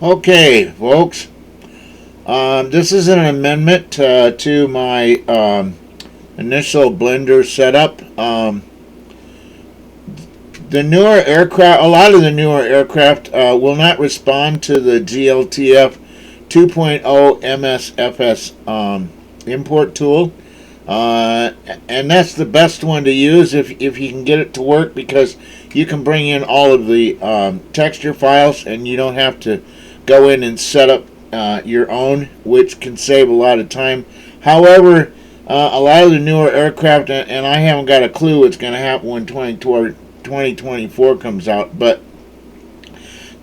Okay, folks. This is an amendment to my initial Blender setup. The newer aircraft, a lot of the newer aircraft will not respond to the GLTF 2.0 MSFS import tool. And that's the best one to use if you can get it to work, because you can bring in all of the texture files and you don't have to go in and set up your own, which can save a lot of time. However, a lot of the newer aircraft, and I haven't got a clue what's going to happen when 2024 comes out, but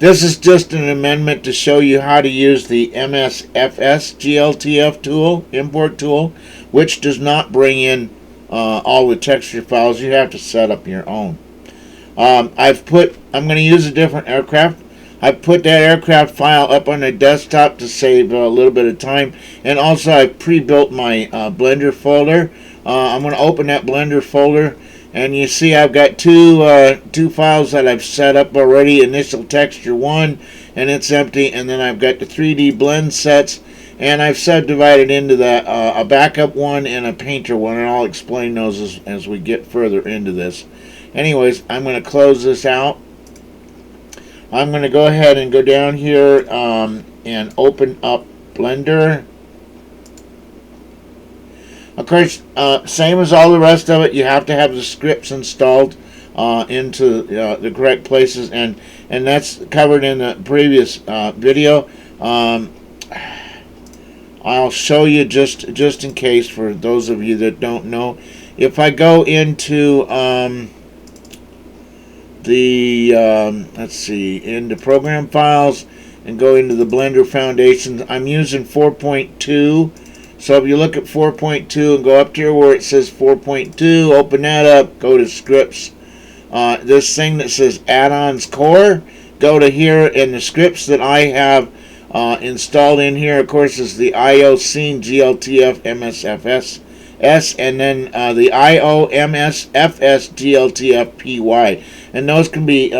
this is just an amendment to show you how to use the MSFS GLTF tool, import tool, which does not bring in all the texture files. You have to set up your own. I'm going to use a different aircraft. I put that aircraft file up on the desktop to save a little bit of time, and also I've pre-built my Blender folder. I'm going to open that Blender folder, and you see I've got two files that I've set up already. Initial texture 1, and it's empty, and then I've got the 3D blend sets, and I've subdivided into that a backup one and a painter one, and I'll explain those as we get further into this. Anyways, I'm going to close this out. I'm going to go ahead and go down here and open up Blender. Of course, same as all the rest of it, you have to have the scripts installed into the correct places, and that's covered in the previous video. I'll show you just in case, for those of you that don't know. If I go into let's see, into program files and go into the Blender Foundations, I'm using 4.2. so if you look at 4.2 and go up to where it says 4.2, open that up, go to scripts, this thing that says add-ons core, go to here, and the scripts that I have installed in here, of course, is the IO scene GLTF MSFS and then the IO MSFS GLTF PY, and those can be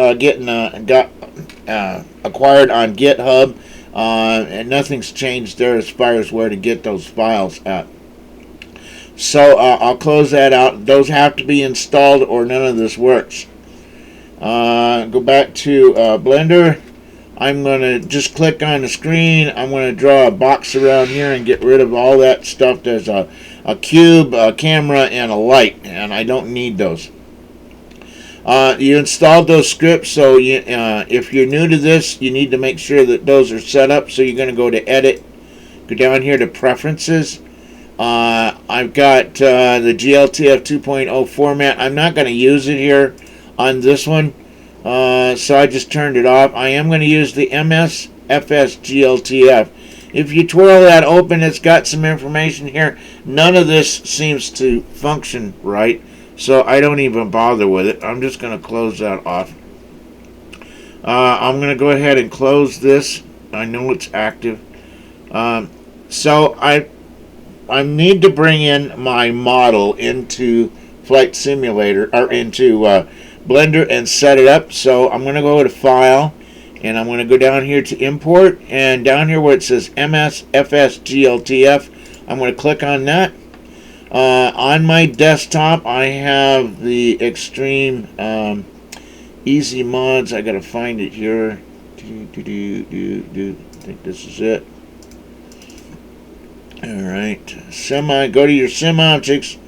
acquired on GetHub, and nothing's changed there as far as where to get those files at. So I'll close that out. Those have to be installed or none of this works. Go back to Blender. I'm going to just click on the screen. I'm going to draw a box around here and get rid of all that stuff. There's a cube, a camera, and a light, and I don't need those. You installed those scripts, so if you're new to this, you need to make sure that those are set up. So you're going to go to Edit, go down here to Preferences. I've got the GLTF 2.0 format. I'm not going to use it here on this one. So I just turned it off. I am going to use the MSFS GLTF. If you twirl that open, it's got some information here. None of this seems to function right, so I don't even bother with it. I'm just going to close that off. I'm going to go ahead and close this. I know it's active. So I need to bring in my model into Flight Simulator, or into Blender, and set it up. So I'm going to go to File, and I'm going to go down here to Import, and down here where it says MSFS GLTF, I'm going to click on that. On my desktop, I have the Extreme Easy Mods. I got to find it here. I think this is it. Alright, go to your Sim Objects,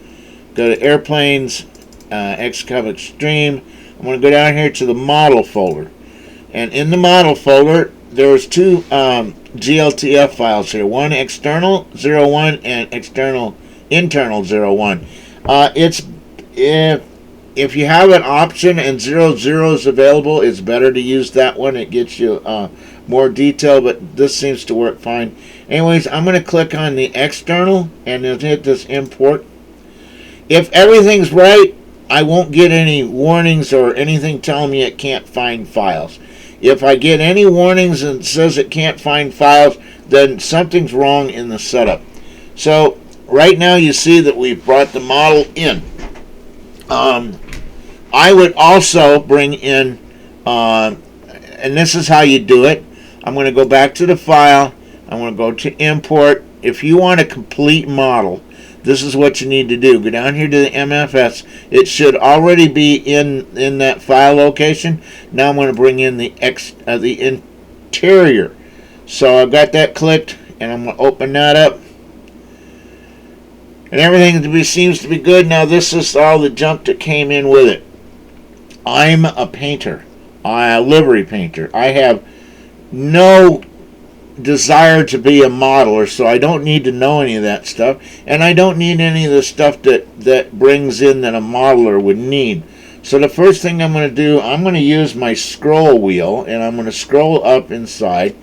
go to Airplanes, Xcub Extreme. I'm going to go down here to the Model folder. And in the Model folder, there's two GLTF files here. One external 01 and internal 01. If you have an option and 00 is available, it's better to use that one. It gets you more detail, but this seems to work fine. Anyways, I'm going to click on the external and then hit this import. If everything's right, I won't get any warnings or anything telling me it can't find files. If I get any warnings and it says it can't find files, then something's wrong in the setup. So right now you see that we've brought the model in. I would also bring in, and this is how you do it, I'm going to go back to the file. I'm going to go to import. If you want a complete model, this is what you need to do. Go down here to the MFS. It should already be in that file location. Now I'm going to bring in the interior. So I've got that clicked, and I'm going to open that up. And everything seems to be good. Now this is all the junk that came in with it. I'm a painter, a livery painter. I have no desire to be a modeler, so I don't need to know any of that stuff, and I don't need any of the stuff that brings in that a modeler would need. So the first thing I'm going to do, I'm going to use my scroll wheel, and I'm going to scroll up inside,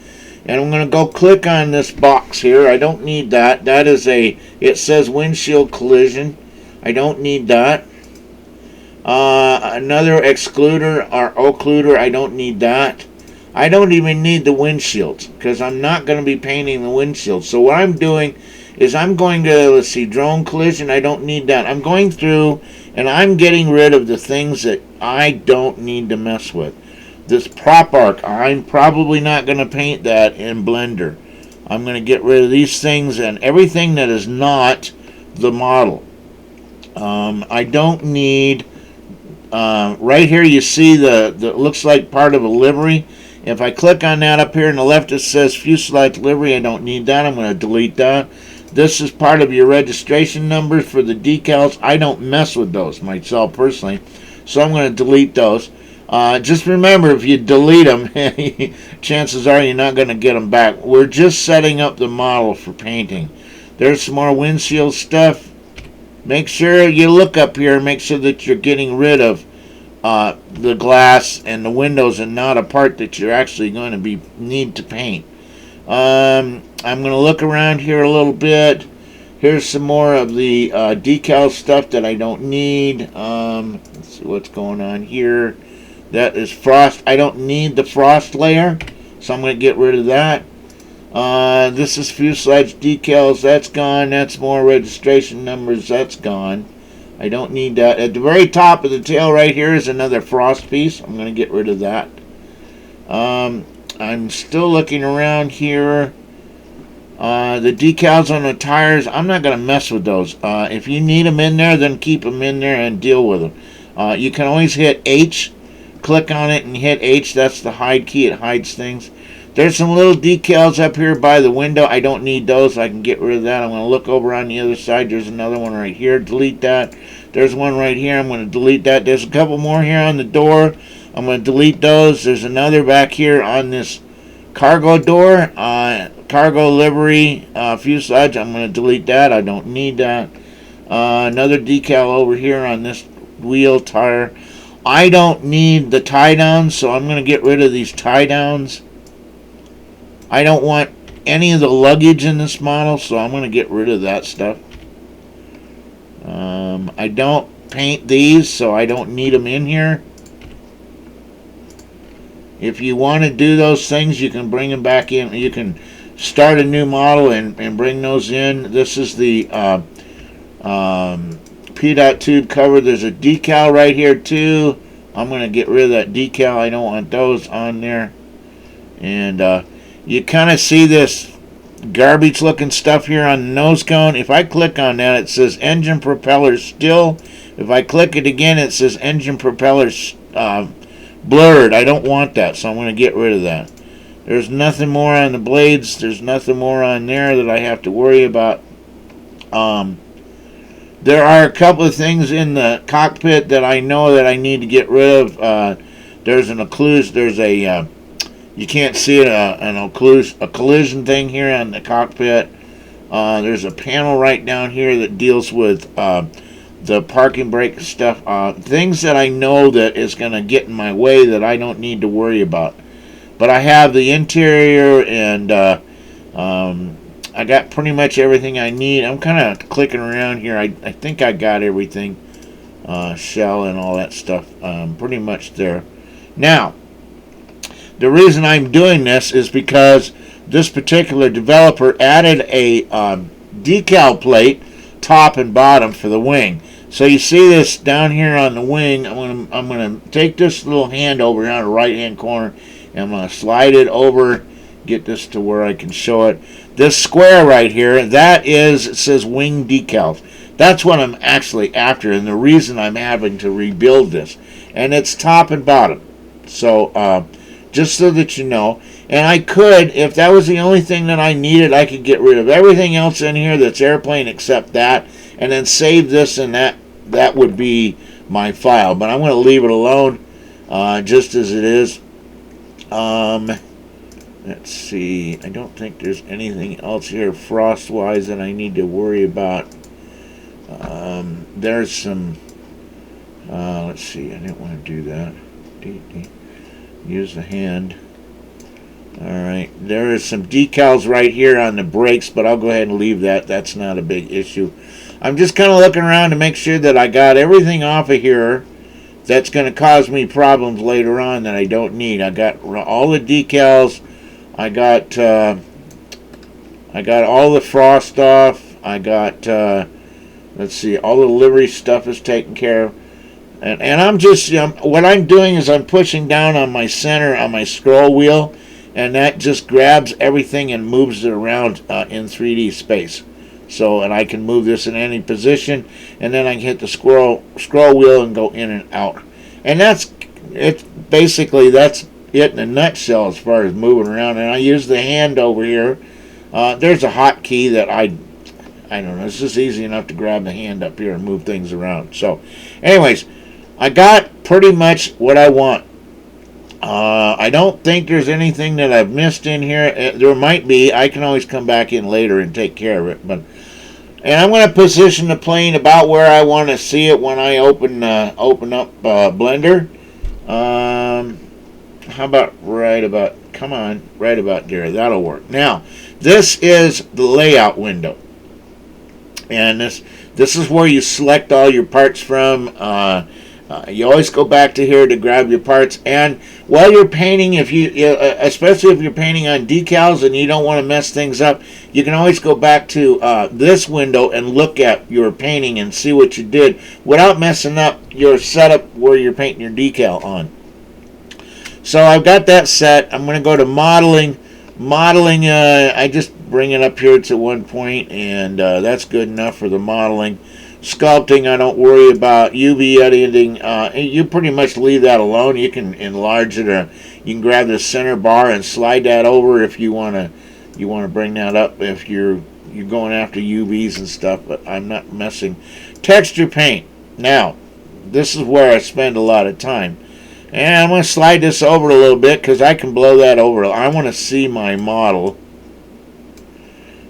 and I'm going to go click on this box here. I don't need that. That is it says windshield collision. I don't need that. Another excluder or occluder, I don't need that. I don't even need the windshields because I'm not going to be painting the windshield. So what I'm doing is I'm going to, let's see, drone collision, I don't need that. I'm going through and I'm getting rid of the things that I don't need to mess with. This prop arc, I'm probably not going to paint that in Blender. I'm going to get rid of these things and everything that is not the model. I don't need, right here you see the looks like part of a livery. If I click on that up here on the left, it says fuselage livery. I don't need that. I'm going to delete that. This is part of your registration numbers for the decals. I don't mess with those myself personally, so I'm going to delete those. Just remember, if you delete them, chances are you're not going to get them back. We're just setting up the model for painting. There's some more windshield stuff. Make sure you look up here and make sure that you're getting rid of the glass and the windows and not a part that you're actually going to need to paint. I'm going to look around here a little bit. Here's some more of the decal stuff that I don't need. Let's see what's going on here. That is frost. I don't need the frost layer, so I'm going to get rid of that. This is fuselage decals. That's gone. That's more registration numbers. That's gone. I don't need that. At the very top of the tail right here is another frost piece. I'm going to get rid of that. I'm still looking around here. The decals on the tires, I'm not going to mess with those. If you need them in there, then keep them in there and deal with them. You can always hit H, click on it and hit H. That's the hide key. It hides things. There's some little decals up here by the window. I don't need those. I can get rid of that. I'm going to look over on the other side. There's another one right here. Delete that. There's one right here. I'm going to delete that. There's a couple more here on the door. I'm going to delete those. There's another back here on this cargo door. Cargo livery fuselage. I'm going to delete that. I don't need that. Another decal over here on this wheel tire. I don't need the tie downs, so I'm going to get rid of these tie downs. I don't want any of the luggage in this model, so I'm going to get rid of that stuff. I don't paint these, so I don't need them in here. If you want to do those things, you can bring them back in. You can start a new model and bring those in. This is the P-dot tube cover. There's a decal right here too. I'm going to get rid of that decal. I don't want those on there. And you kind of see this garbage looking stuff here on the nose cone. If I click on that, it says engine propeller still. If I click it again, it says engine propeller blurred. I don't want that, so I'm going to get rid of that. There's nothing more on the blades. There's nothing more on there that I have to worry about. There are a couple of things in the cockpit that I know that I need to get rid of. There's an occlusion. There's a you can't see it, a collision thing here on the cockpit. There's a panel right down here that deals with the parking brake stuff. Things that I know that is going to get in my way that I don't need to worry about. But I have the interior and I got pretty much everything I need. I'm kind of clicking around here. I think I got everything. Shell and all that stuff. Pretty much there. Now, the reason I'm doing this is because this particular developer added a decal plate, top and bottom, for the wing. So you see this down here on the wing. I'm gonna take this little hand over here on the right hand corner, and I'm gonna slide it over get this to where I can show it. This square right here, that is, it says wing decals. That's what I'm actually after, and the reason I'm having to rebuild this. And it's top and bottom. So, just so that you know. And I could, if that was the only thing that I needed, I could get rid of everything else in here that's airplane except that, and then save this, and that would be my file. But I'm going to leave it alone, just as it is. Let's see. I don't think there's anything else here frost-wise that I need to worry about. There's some, let's see. I didn't want to do that. Use the hand. Alright, there is some decals right here on the brakes, but I'll go ahead and leave that. That's not a big issue. I'm just kind of looking around to make sure that I got everything off of here that's going to cause me problems later on that I don't need. I got all the decals. I got all the frost off. I got, let's see, all the livery stuff is taken care of. And I'm just, what I'm doing is I'm pushing down on my center, on my scroll wheel, and that just grabs everything and moves it around in 3D space. So, and I can move this in any position, and then I can hit the scroll wheel and go in and out. And that's it. Basically, that's it in a nutshell as far as moving around. And I use the hand over here. There's a hotkey that I don't know. It's just easy enough to grab the hand up here and move things around. So, anyways, I got pretty much what I want. I don't think there's anything that I've missed in here. There might be. I can always come back in later and take care of it. And I'm going to position the plane about where I want to see it when I open up Blender. How about right about there? That'll work. Now, this is the layout window. And this is where you select all your parts from. You always go back to here to grab your parts, and while you're painting, especially if you're painting on decals and you don't want to mess things up, you can always go back to this window and look at your painting and see what you did without messing up your setup where you're painting your decal on. So I've got that set. I'm going to go to modeling. I just bring it up here to one point, and that's good enough for the modeling. Sculpting, I don't worry about. UV editing, you pretty much leave that alone. You can enlarge it, or you can grab the center bar and slide that over if you want to bring that up if you're going after UVs and stuff. But I'm not messing. Texture paint. Now, this is where I spend a lot of time, and I'm going to slide this over a little bit because I can blow that over. I want to see my model.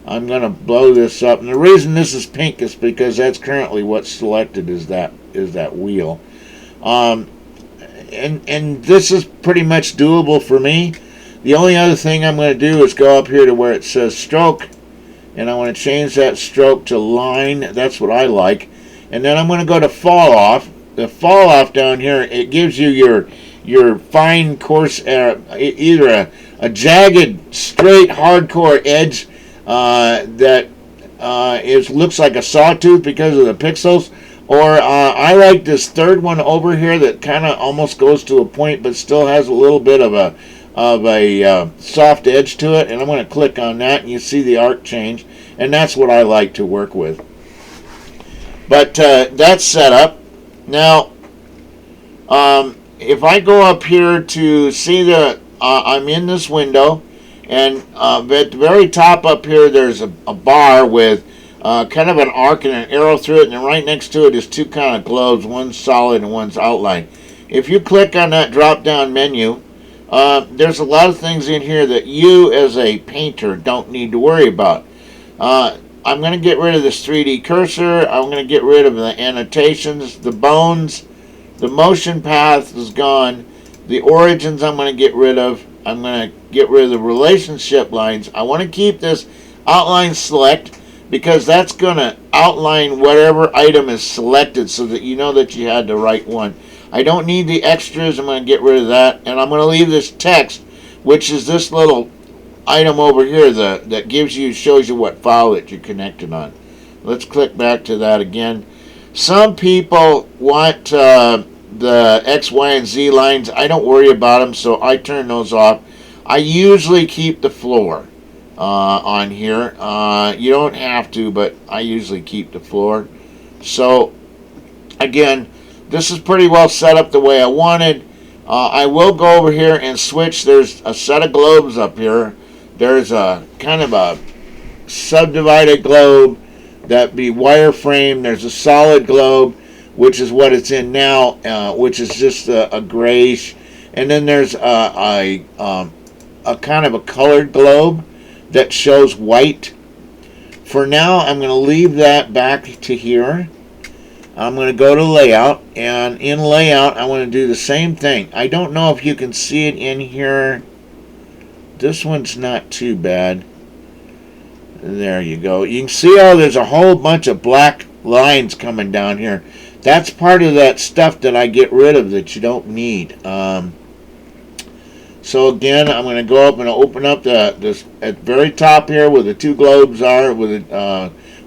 I'm going to blow this up, and the reason this is pink is because that's currently what's selected is that wheel, and this is pretty much doable for me. The only other thing I'm going to do is go up here to where it says stroke, and I want to change that stroke to line. That's what I like. And then I'm going to go to fall off. The fall off down here, it gives you your fine coarse, either a jagged straight hardcore edge that looks like a sawtooth because of the pixels, or I like this third one over here that kind of almost goes to a point but still has a little bit of a soft edge to it, and I'm going to click on that and you see the arc change, and that's what I like to work with. But that's set up. Now if I go up here to see I'm in this window, and at the very top up here, there's a bar with kind of an arc and an arrow through it, and then right next to it is two kind of globes, one's solid and one's outline. If you click on that drop-down menu, there's a lot of things in here that you, as a painter, don't need to worry about. I'm going to get rid of this 3D cursor. I'm going to get rid of the annotations, the bones, the motion path is gone. The origins I'm going to get rid of. I'm going to get rid of the relationship lines. I want to keep this outline select because that's going to outline whatever item is selected so that you know that you had the right one. I don't need the extras. I'm going to get rid of that. And I'm going to leave this text, which is this little item over here that shows you what file that you're connected on. Let's click back to that again. Some people want the X, Y, and Z lines. I don't worry about them, so I turn those off. I usually keep the floor on here. You don't have to, but I usually keep the floor. So again, this is pretty well set up the way I wanted. I will go over here and switch. There's a set of globes up here. There's a kind of a subdivided globe that be wireframe. There's a solid globe, which is what it's in now, which is just a grayish. And then there's a kind of a colored globe that shows white. For now, I'm going to leave that back to here. I'm going to go to layout, and in layout I want to do the same thing. I don't know if you can see it in here. This one's not too bad. There you go. You can see how there's a whole bunch of black lines coming down here. That's part of that stuff that I get rid of that you don't need. So again, I'm going to go up and open up this at the very top here where the two globes are, with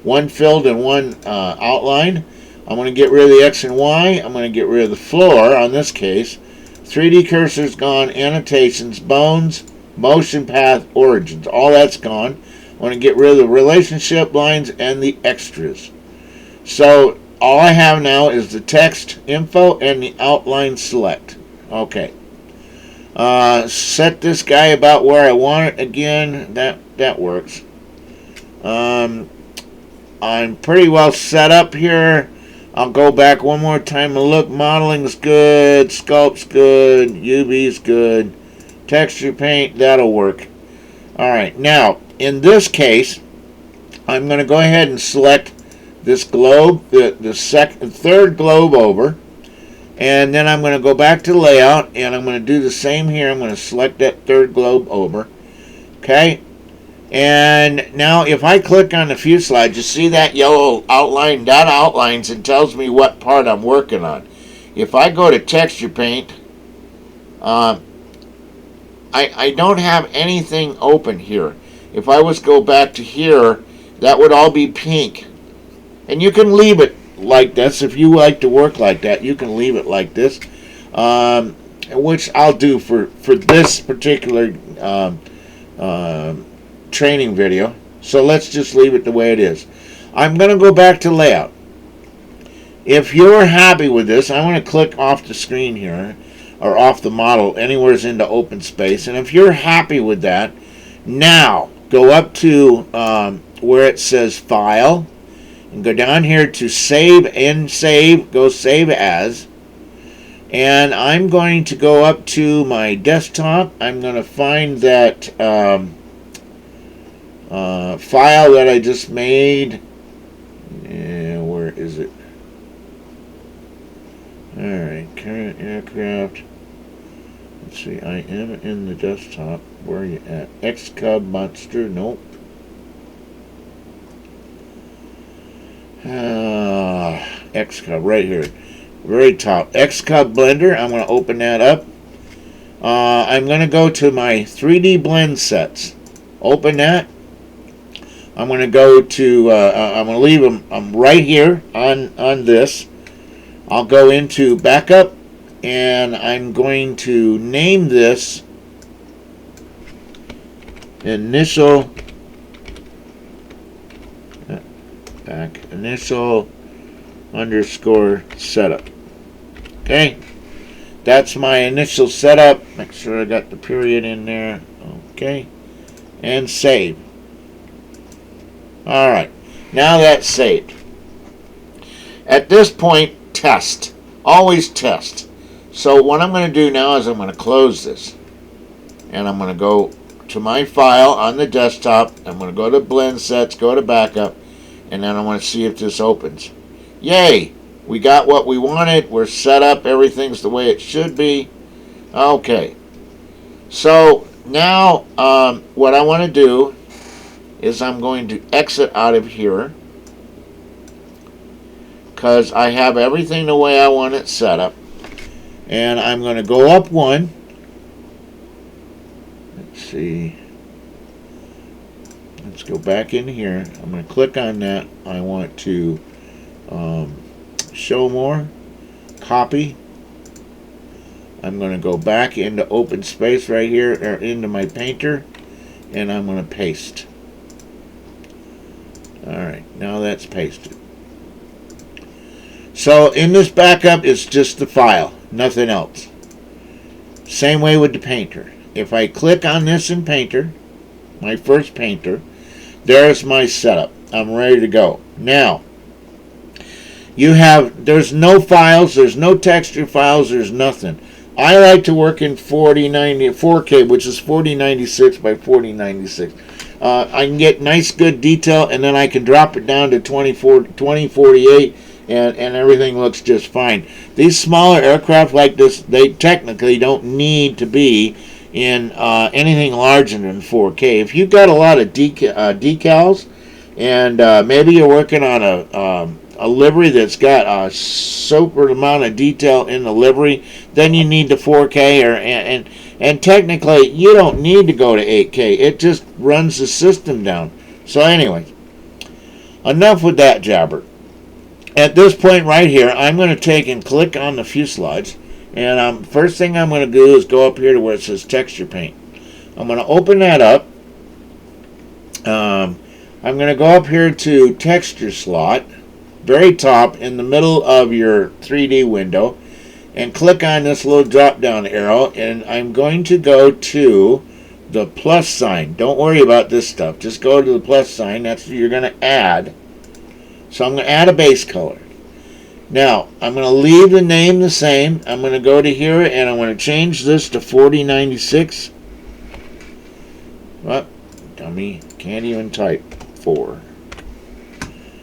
one filled and one outlined. I'm going to get rid of the X and Y. I'm going to get rid of the floor on this case. 3D cursor's gone. Annotations, bones, motion path, origins. All that's gone. I want to get rid of the relationship lines and the extras. So all I have now is the text info and the outline select. Okay. Set this guy about where I want it again. That works. I'm pretty well set up here. I'll go back one more time and look. Modeling's good. Sculpt's good. UV's good. Texture paint, that'll work. Alright, now, in this case, I'm going to go ahead and select this globe, the third globe over. And then I'm going to go back to layout, and I'm going to do the same here. I'm going to select that third globe over. Okay? And now if I click on the fuselage, you see that yellow outline? That outlines and tells me what part I'm working on. If I go to texture paint, I don't have anything open here. If I was to go back to here, that would all be pink. And you can leave it like this. If you like to work like that, you can leave it like this, which I'll do for this particular training video. So let's just leave it the way it is. I'm going to go back to layout. If you're happy with this, I want to click off the screen here, or off the model, anywhere's into open space. And if you're happy with that, now go up to where it says File, and go down here to Save and Save. Go Save As. And I'm going to go up to my desktop. I'm going to find that file that I just made. Where is it? Alright, current aircraft. Let's see, I am in the desktop. Where are you at? Xcub Monster? Nope. Xcub, right here. Very top. Xcub Blender. I'm going to open that up. I'm going to go to my 3D blend sets. Open that. I'm going to go to, I'm going to leave them right here on this. I'll go into backup, and I'm going to name this initial underscore setup. Okay, that's my initial setup. Make sure I got the period in there. Okay, and save. Alright, now that's saved. At this point, test. Always test. So what I'm going to do now is I'm going to close this. And I'm going to go to my file on the desktop. I'm going to go to blend sets, go to backup, and then I want to see if this opens. Yay! We got what we wanted. We're set up. Everything's the way it should be. Okay. So now what I want to do is I'm going to exit out of here, because I have everything the way I want it set up. And I'm going to go up one. Let's see. Let's go back in here. I'm going to click on that. I want to show more, copy, I'm going to go back into open space right here, or into my painter, and I'm going to paste. Alright, now that's pasted. So in this backup, it's just the file, nothing else. Same way with the painter. If I click on this in painter, my first painter, there's my setup. I'm ready to go. Now, there's no files, there's no texture files, there's nothing. I like to work in 4K, which is 4096 by 4096. I can get nice good detail, and then I can drop it down to 2048, and everything looks just fine. These smaller aircraft like this, they technically don't need to be in anything larger than 4K. If you've got a lot of decals, and maybe you're working on a livery that's got a super amount of detail in the livery, then you need the 4K, and technically you don't need to go to 8K. It just runs the system down. So anyway, enough with that jabber. At this point right here, I'm going to take and click on the fuselage, and first thing I'm going to do is go up here to where it says texture paint. I'm going to open that up. I'm going to go up here to texture slot, very top in the middle of your 3D window, and click on this little drop down arrow, and I'm going to go to the plus sign. Don't worry about this stuff, just go to the plus sign. That's what you're going to add. So I'm going to add a base color. Now I'm going to leave the name the same. I'm going to go to here, and I'm going to change this to 4096. What? Dummy, can't even type 4.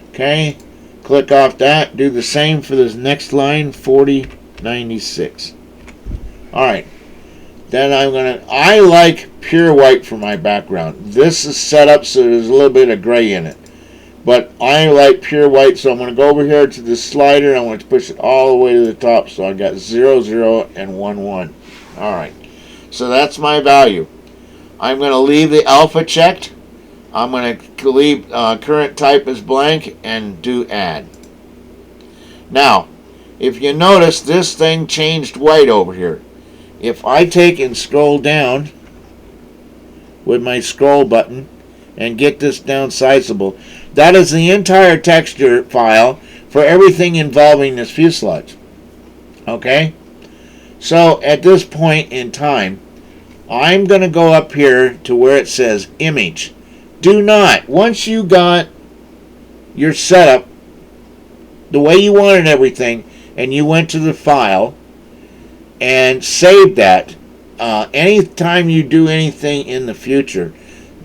Okay, click off that. Do the same for this next line, 4096. Alright, then I like pure white for my background. This is set up so there's a little bit of gray in it, but I like pure white, so I'm going to go over here to the slider. I'm going to push it all the way to the top, so I got 0, 0, and 1, 1. Alright, so that's my value. I'm going to leave the alpha checked. I'm going to leave current type as blank and do add. Now, if you notice, this thing changed white over here. If I take and scroll down with my scroll button and get this down sizable, that is the entire texture file for everything involving this fuselage. Okay? So at this point in time, I'm going to go up here to where it says image. Do not, once you got your setup the way you wanted everything, and you went to the file and saved that, anytime you do anything in the future,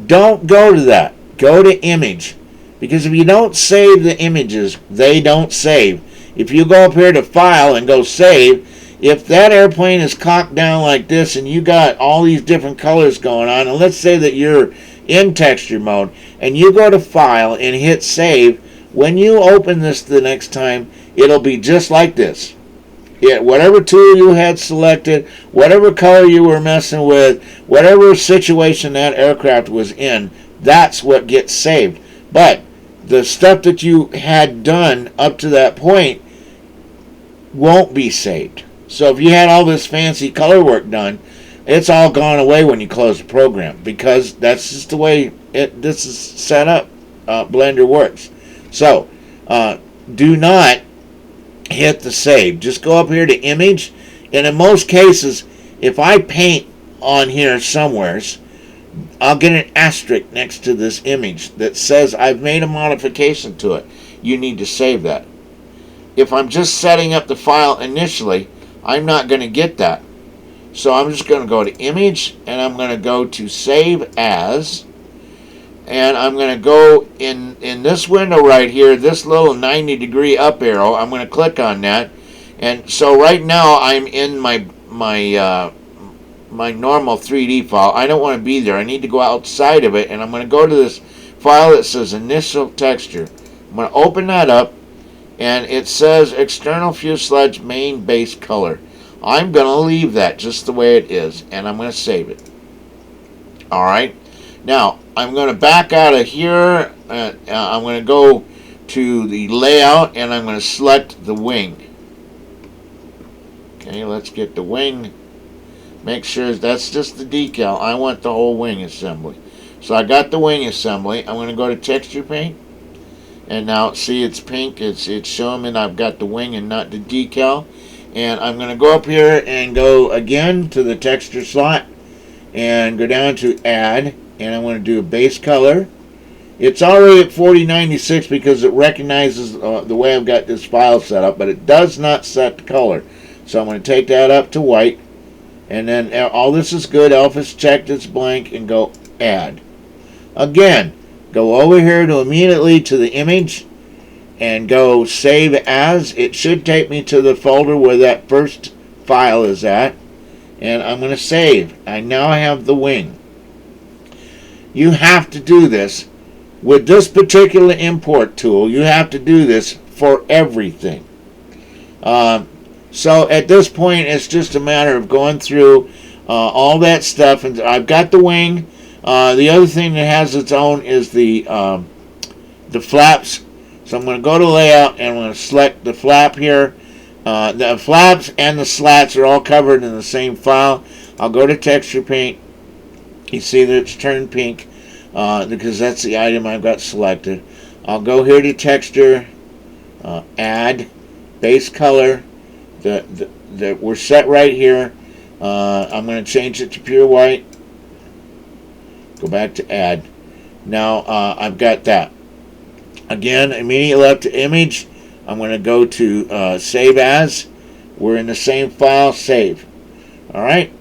don't go to that. Go to image. Because if you don't save the images, they don't save. If you go up here to file and go save, if that airplane is cocked down like this and you got all these different colors going on, and let's say that you're in texture mode and you go to file and hit save, when you open this the next time, it'll be just like this. Whatever tool you had selected, whatever color you were messing with, whatever situation that aircraft was in, that's what gets saved. But the stuff that you had done up to that point won't be saved. So if you had all this fancy color work done, it's all gone away when you close the program, because that's just the way this is set up. Blender works. So do not hit the save. Just go up here to image, and in most cases, if I paint on here somewheres, I'll get an asterisk next to this image that says I've made a modification to it. You need to save that. If I'm just setting up the file initially, I'm not going to get that. So I'm just going to go to image, and I'm going to go to save as, and I'm going to go in this window right here, this little 90-degree up arrow. I'm going to click on that, and so right now I'm in my normal 3D file. I don't want to be there. I need to go outside of it, and I'm going to go to this file that says initial texture. I'm going to open that up, and it says external fuselage main base color. I'm going to leave that just the way it is, and I'm going to save it. Alright, now I'm going to back out of here. I'm going to go to the layout, and I'm going to select the wing. Okay, let's get the wing Make sure that's just the decal. I want the whole wing assembly. So I got the wing assembly. I'm going to go to texture paint. And now see, it's pink. It's showing me I've got the wing and not the decal. And I'm going to go up here and go again to the texture slot and go down to add, and I'm going to do a base color. It's already at 4096 because it recognizes the way I've got this file set up, but it does not set the color. So I'm going to take that up to white, and then all this is good. Alpha's checked, it's blank, and go add. Again, go over here to immediately to the image and go save as. It should take me to the folder where that first file is at, and I'm going to save. I now have the wing. You have to do this with this particular import tool. You have to do this for everything. So at this point, it's just a matter of going through all that stuff, and I've got the wing. The other thing that has its own is the flaps. So I'm going to go to layout, and I'm going to select the flap here. The flaps and the slats are all covered in the same file. I'll go to texture paint. You see that it's turned pink because that's the item I've got selected. I'll go here to texture, add, base color. We're set right here. I'm going to change it to pure white. Go back to add. Now I've got that. Again, immediately up to image. I'm going to go to save as. We're in the same file, save. Alright,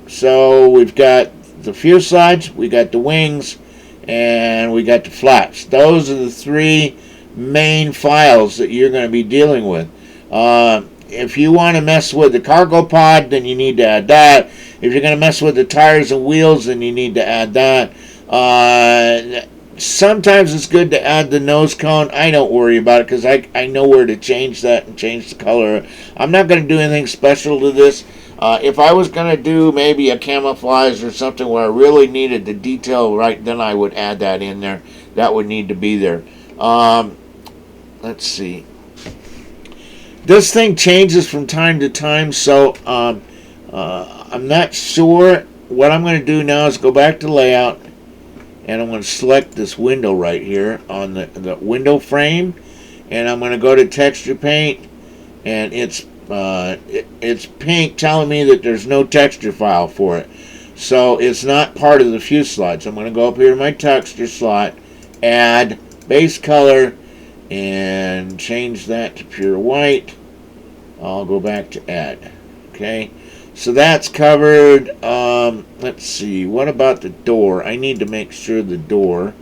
so we've got the fuselage, we got the wings, and we got the flaps. Those are the three main files that you're going to be dealing with. If you want to mess with the cargo pod, then you need to add that. If you're going to mess with the tires and wheels, then you need to add that. Sometimes it's good to add the nose cone. I don't worry about it because I know where to change that and change the color. I'm not going to do anything special to this. If I was going to do maybe a camouflage or something where I really needed the detail right, then I would add that in there. That would need to be there. Let's see. This thing changes from time to time, so I'm not sure. What I'm going to do now is go back to layout, and I'm going to select this window right here on the window frame, and I'm going to go to texture paint, and it's pink, telling me that there's no texture file for it, so it's not part of the fuselage. I'm going to go up here to my texture slot, add base color, and change that to pure white. I'll go back to add. Okay, so that's covered. Let's see, what about the door? I need to make sure the door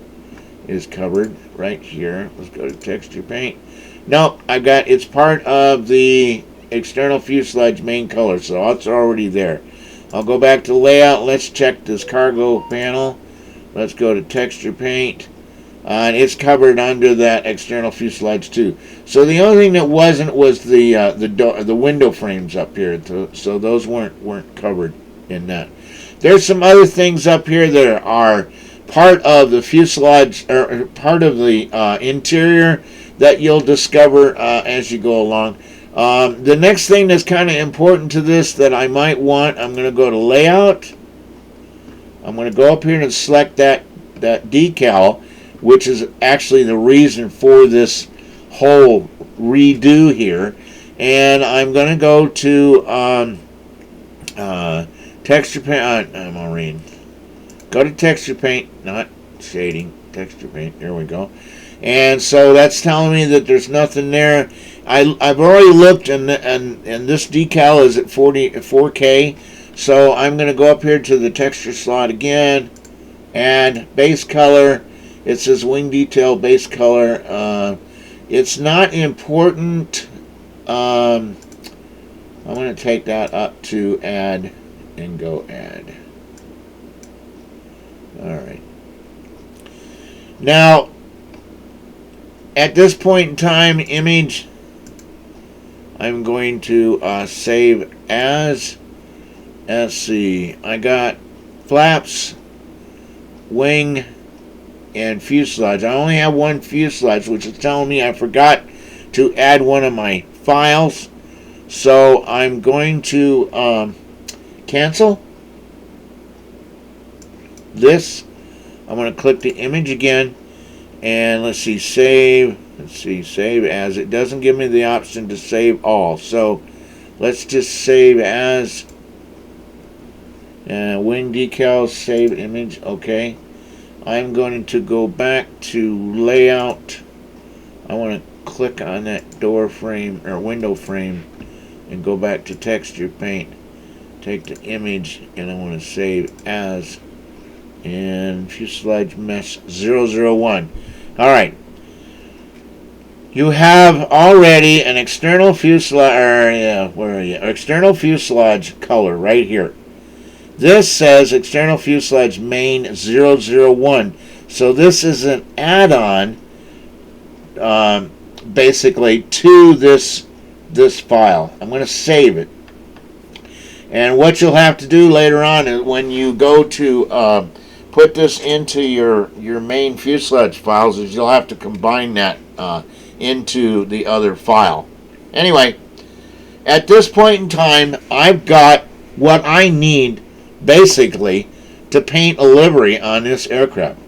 is covered right here. Let's go to texture paint. Nope, it's part of the external fuselage main color, so it's already there. I'll go back to layout. Let's check this cargo panel. Let's go to texture paint. And it's covered under that external fuselage too. So the only thing that wasn't was the window frames up here. So those weren't covered in that. There's some other things up here that are part of the fuselage or part of the interior that you'll discover as you go along. The next thing that's kind of important to this that I might want, I'm going to go to layout. I'm going to go up here and select that decal, which is actually the reason for this whole redo here. And I'm going to go to texture paint. Marine. Go to texture paint, not shading. Texture paint. There we go. And so that's telling me that there's nothing there. I've already looked, and this decal is at 4K. So I'm going to go up here to the texture slot again, add base color. It says wing detail base color. It's not important. I'm going to take that up to add and go add. Alright. Now, at this point in time, image, I'm going to save as. Let's see. I got flaps, wing, and fuselage. I only have one fuselage, which is telling me I forgot to add one of my files. So I'm going to cancel, this. I'm going to click the image again, and let's see, save. Let's see, save as. It doesn't give me the option to save all, so let's just save as. Wing decals, save image. Okay. I'm going to go back to layout. I want to click on that door frame or window frame and go back to texture paint. Take the image and I want to save as, and fuselage mesh 001. Alright. You have already an external fuselage, where are you? External fuselage color right here. This says external fuselage main 001. So this is an add-on, basically, to this file. I'm going to save it. And what you'll have to do later on is when you go to put this into your main fuselage files, is you'll have to combine that into the other file. Anyway, at this point in time, I've got what I need basically to paint a livery on this aircraft.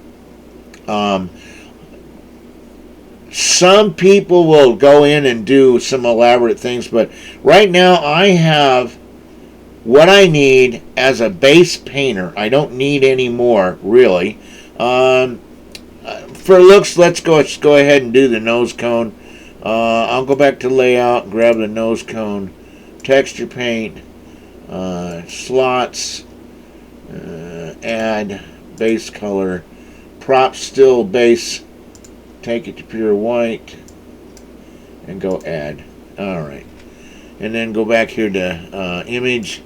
Some people will go in and do some elaborate things, but right now I have what I need as a base painter. I don't need any more, really. For looks, let's go ahead and do the nose cone. I'll go back to layout, grab the nose cone, texture paint, slots, add base color, prop still base, take it to pure white, and go add. Alright. And then go back here to image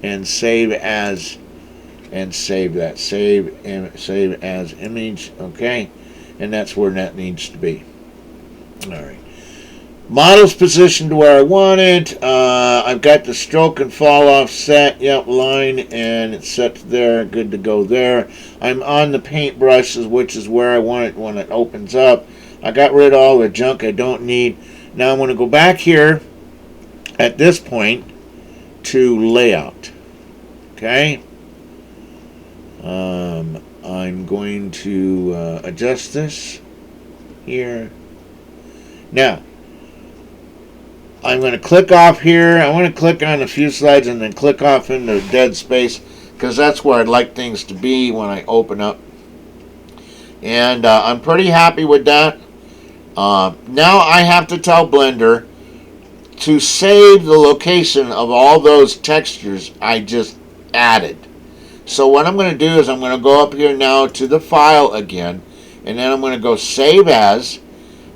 and save as, and save that. Save as image. Okay. And that's where that needs to be. Alright. Model's positioned to where I want it. I've got the stroke and fall off set. Yep, line, and it's set to there. Good to go there. I'm on the paintbrushes, which is where I want it when it opens up. I got rid of all the junk I don't need. Now I'm going to go back here at this point to layout. Okay. I'm going to adjust this here. Now, I'm going to click off here. I want to click on the fuselage and then click off into dead space because that's where I'd like things to be when I open up. And I'm pretty happy with that. Now I have to tell Blender to save the location of all those textures I just added. So what I'm going to do is I'm going to go up here now to the file again, and then I'm going to go save as.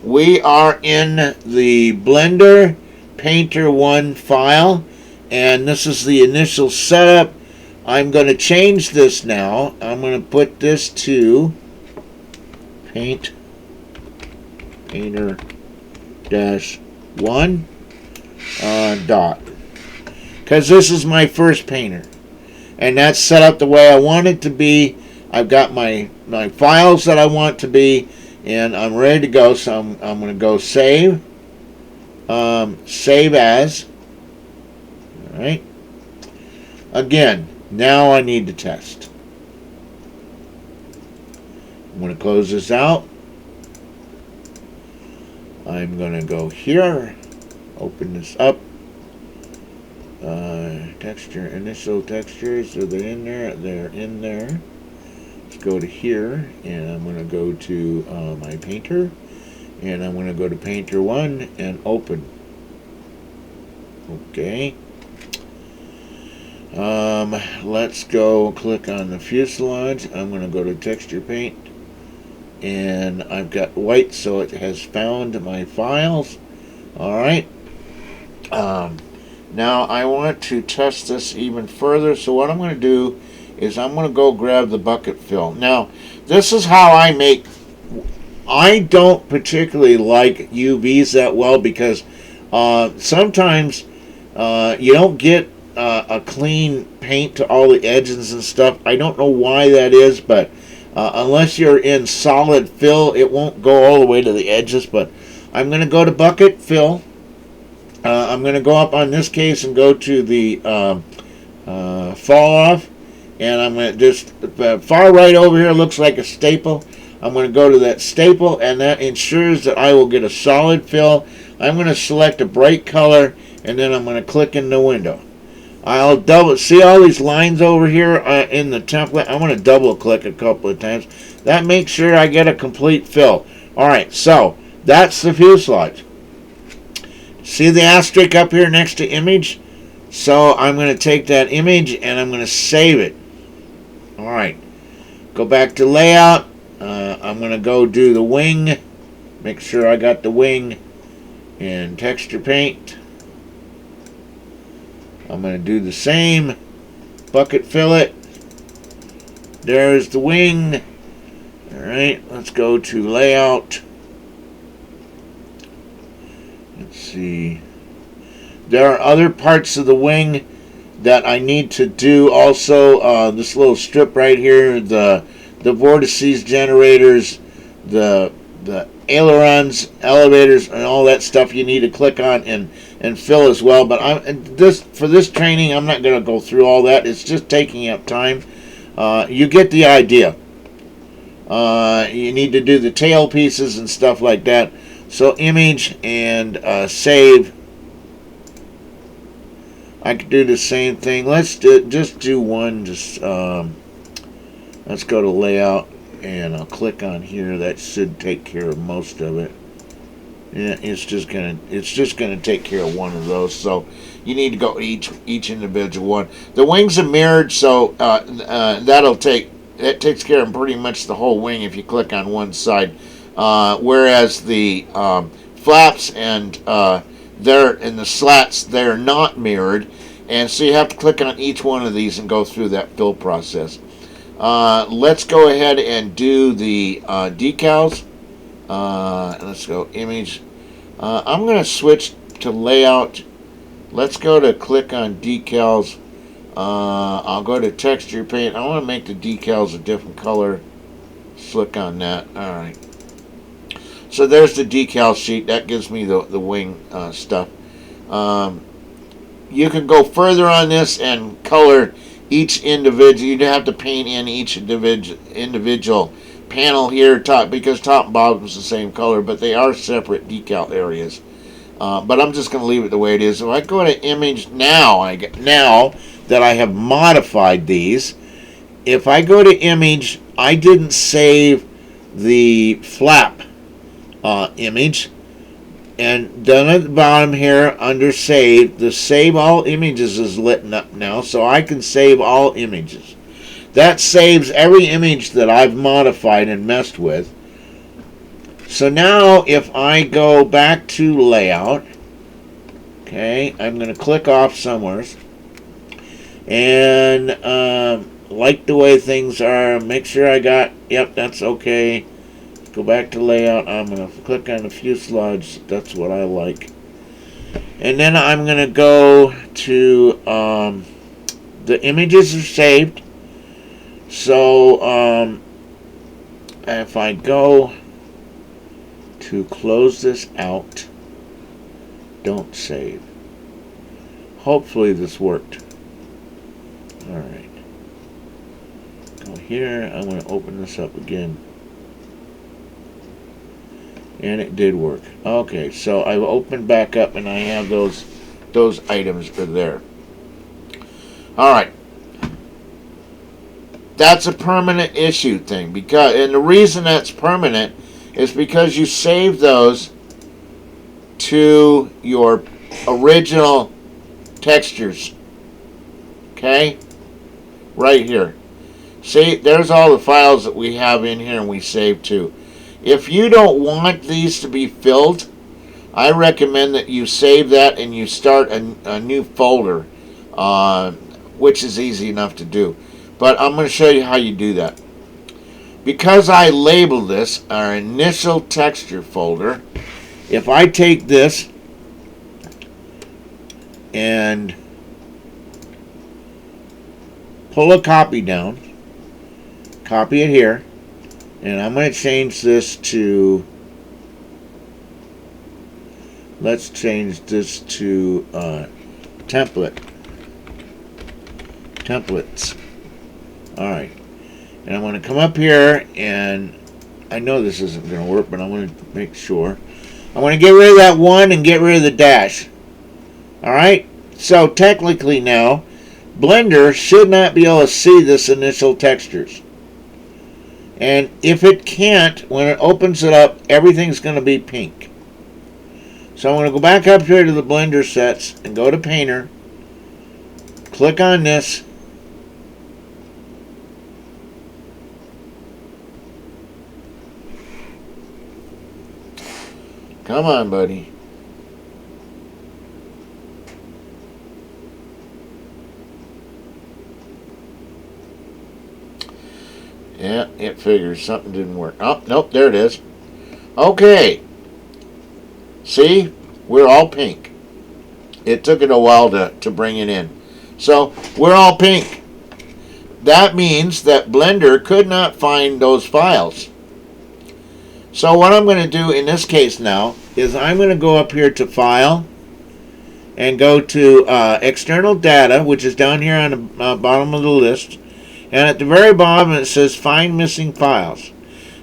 We are in the Blender Painter 1 file, and this is the initial setup. I'm going to change this now. I'm going to put this to Painter -1 dot, because this is my first painter, and that's set up the way I want it to be. I've got my files that I want to be, and I'm ready to go. So I'm going to go save, save as. All right. Again, now I need to test. I'm going to close this out. I'm going to go here, open this up. Texture, initial textures, are they in there? They're in there. Let's go to here, and I'm going to go to my painter, and I'm going to go to Painter 1 and open. Okay. Let's go click on the fuselage. I'm going to go to texture paint, and I've got white, so it has found my files. Alright. Now I want to test this even further, so what I'm going to do is I'm going to go grab the bucket fill. Now, this is how I make. I don't particularly like UVs that well because sometimes you don't get a clean paint to all the edges and stuff. I don't know why that is, but unless you're in solid fill, it won't go all the way to the edges. But I'm going to go to bucket fill. I'm going to go up on this case and go to the fall off, and I'm going to just, far right over here looks like a staple. I'm going to go to that staple, and that ensures that I will get a solid fill. I'm going to select a bright color, and then I'm going to click in the window. I'll see all these lines over here in the template. I'm going to double click a couple of times. That makes sure I get a complete fill. Alright, so that's the fuselage. See the asterisk up here next to image? So I'm going to take that image and I'm going to save it. Alright, go back to layout. I'm going to go do the wing. Make sure I got the wing in texture paint. I'm going to do the same. Bucket fillet. There's the wing. Alright, let's go to layout. Let's see. There are other parts of the wing that I need to do also. This little strip right here, the vortices, generators, the ailerons, elevators, and all that stuff you need to click on and fill as well. But for this training, I'm not going to go through all that. It's just taking up time. You get the idea. You need to do the tail pieces and stuff like that. So image and save. I could do the same thing. Let's just do one. Let's go to layout, and I'll click on here. That should take care of most of it. Yeah, it's just gonna take care of one of those. So you need to go each individual one. The wings are mirrored, so that takes care of pretty much the whole wing if you click on one side. Whereas the flaps and the slats, they're not mirrored, and so you have to click on each one of these and go through that fill process. Let's go ahead and do the decals. Let's go image. I'm going to switch to layout. Let's go to click on decals. I'll go to texture paint. I want to make the decals a different color. Click on that. Alright. So there's the decal sheet. That gives me the wing stuff. You can go further on this and color each individual. You'd have to paint in each individual panel here, because top and bottom is the same color, but they are separate decal areas. But I'm just going to leave it the way it is. If I go to image now, now that I have modified these, if I go to image, I didn't save the flap image, and down at the bottom here under save, the save all images is lit up now, so I can save all images. That saves every image that I've modified and messed with. So now if I go back to layout, okay, I'm going to click off somewhere, and like the way things are, make sure I got, yep, that's okay. Go back to layout. I'm going to click on the fuselage. That's what I like. And then I'm going to go to the images are saved. So if I go to close this out, don't save. Hopefully this worked. Alright. Go here. I'm going to open this up again. And it did work. Okay, so I've opened back up and I have those items are there. Alright. That's a permanent issue thing, and the reason that's permanent is because you save those to your original textures. Okay? Right here. See, there's all the files that we have in here and we save to. If you don't want these to be filled, I recommend that you save that and you start a new folder, which is easy enough to do. But I'm going to show you how you do that. Because I labeled this our initial texture folder, if I take this and pull a copy down, copy it here, and I'm going to change this to, let's change this to templates. Alright. And I'm going to come up here, and I know this isn't going to work, but I'm going to make sure. I'm going to get rid of that 1 and get rid of the dash. Alright? So technically now, Blender should not be able to see this initial textures. And if it can't, when it opens it up, everything's going to be pink. So I'm going to go back up here to the Blender sets and go to Painter. Click on this. Come on, buddy. Yeah, it figures something didn't work. Oh, nope, there it is. Okay. See? We're all pink. It took it a while to bring it in. So, we're all pink. That means that Blender could not find those files. So what I'm going to do in this case now is I'm going to go up here to File and go to External Data, which is down here on the bottom of the list. And at the very bottom it says Find Missing Files.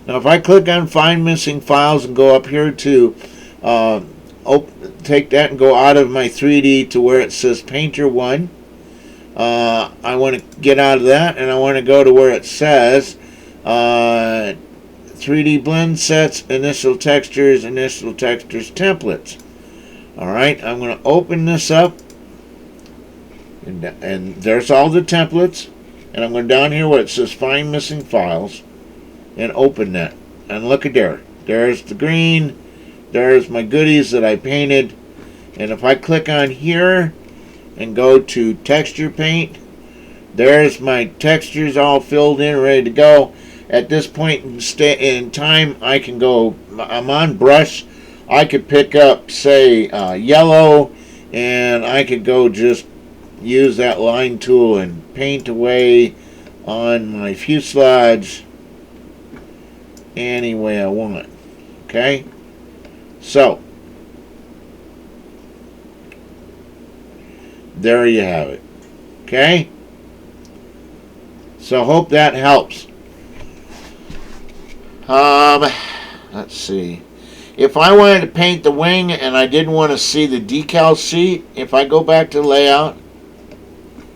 Now if I click on Find Missing Files and go up here to take that and go out of my 3D to where it says Painter 1, I want to get out of that and I want to go to where it says 3D blend sets, initial textures, templates. Alright, I'm going to open this up, and there's all the templates, and I'm going down here where it says Find Missing Files, and open that. And look at there. There's the green, there's my goodies that I painted, and if I click on here and go to Texture Paint, there's my textures all filled in, ready to go. At this point in time, I can go, I'm on brush, I could pick up, say, yellow, and I could go just use that line tool and paint away on my fuselage any way I want. Okay? So, there you have it. Okay? So, hope that helps. Let's see. If I wanted to paint the wing and I didn't want to see the decal sheet, if I go back to layout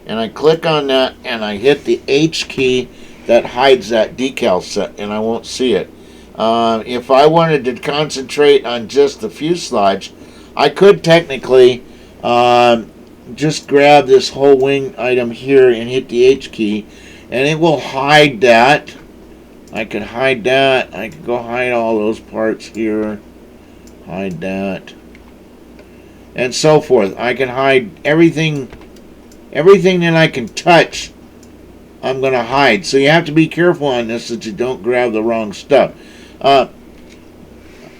and I click on that and I hit the H key, that hides that decal set and I won't see it. If I wanted to concentrate on just the fuselage, I could technically just grab this whole wing item here and hit the H key, and it will hide that. I could hide that. I could go hide all those parts here. Hide that. And so forth. I can hide everything that I can touch, I'm going to hide. So you have to be careful on this that you don't grab the wrong stuff. I've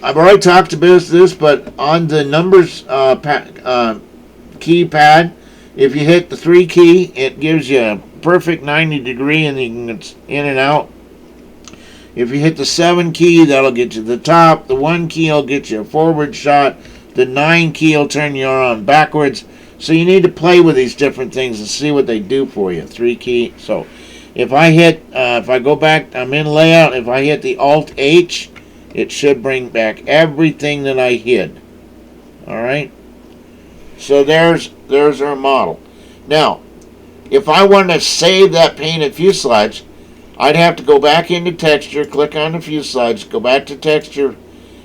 already talked about this, but on the numbers keypad, if you hit the 3 key, it gives you a perfect 90 degree and you can get in and out. If you hit the 7 key, that'll get you to the top. The 1 key will get you a forward shot. The 9 key will turn you around backwards. So you need to play with these different things and see what they do for you. 3 key. So if I hit, if I go back, I'm in layout. If I hit the Alt H, it should bring back everything that I hid. All right. So there's our model. Now, if I want to save that painted fuselage, I'd have to go back into texture, click on the fuselage, go back to texture,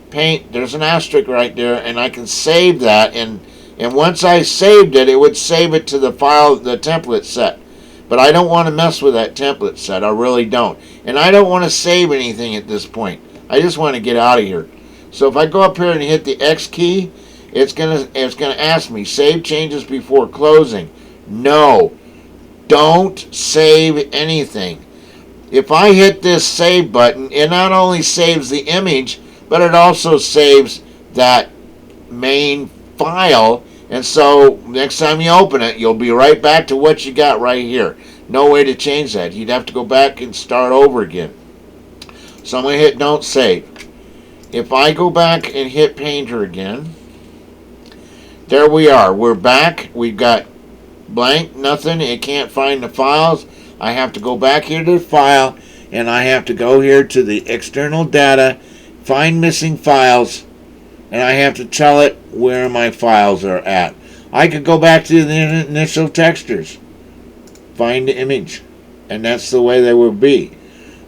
paint. There's an asterisk right there, and I can save that. And once I saved it, it would save it to the file, the template set. But I don't want to mess with that template set. I really don't. And I don't want to save anything at this point. I just want to get out of here. So if I go up here and hit the X key, it's gonna ask me, save changes before closing. No, don't save anything. If I hit this save button, it not only saves the image, but it also saves that main file. And so next time you open it, you'll be right back to what you got right here. No way to change that. You'd have to go back and start over again. So I'm going to hit don't save. If I go back and hit Painter again, there we are. We're back. We've got blank, nothing. It can't find the files. I have to go back here to the file, and I have to go here to the external data, find missing files, and I have to tell it where my files are at. I could go back to the initial textures, find the image, and that's the way they would be.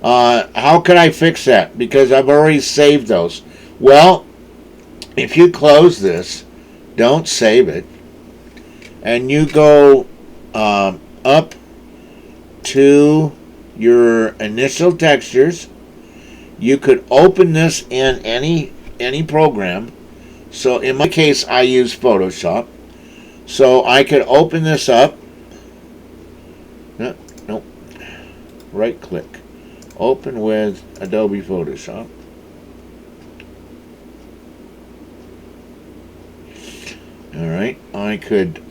How could I fix that? Because I've already saved those. Well, if you close this, don't save it, and you go up to your initial textures, you could open this in any program. So in my case, I use Photoshop. So I could open this up. No, right click. Open with Adobe Photoshop. Alright, I could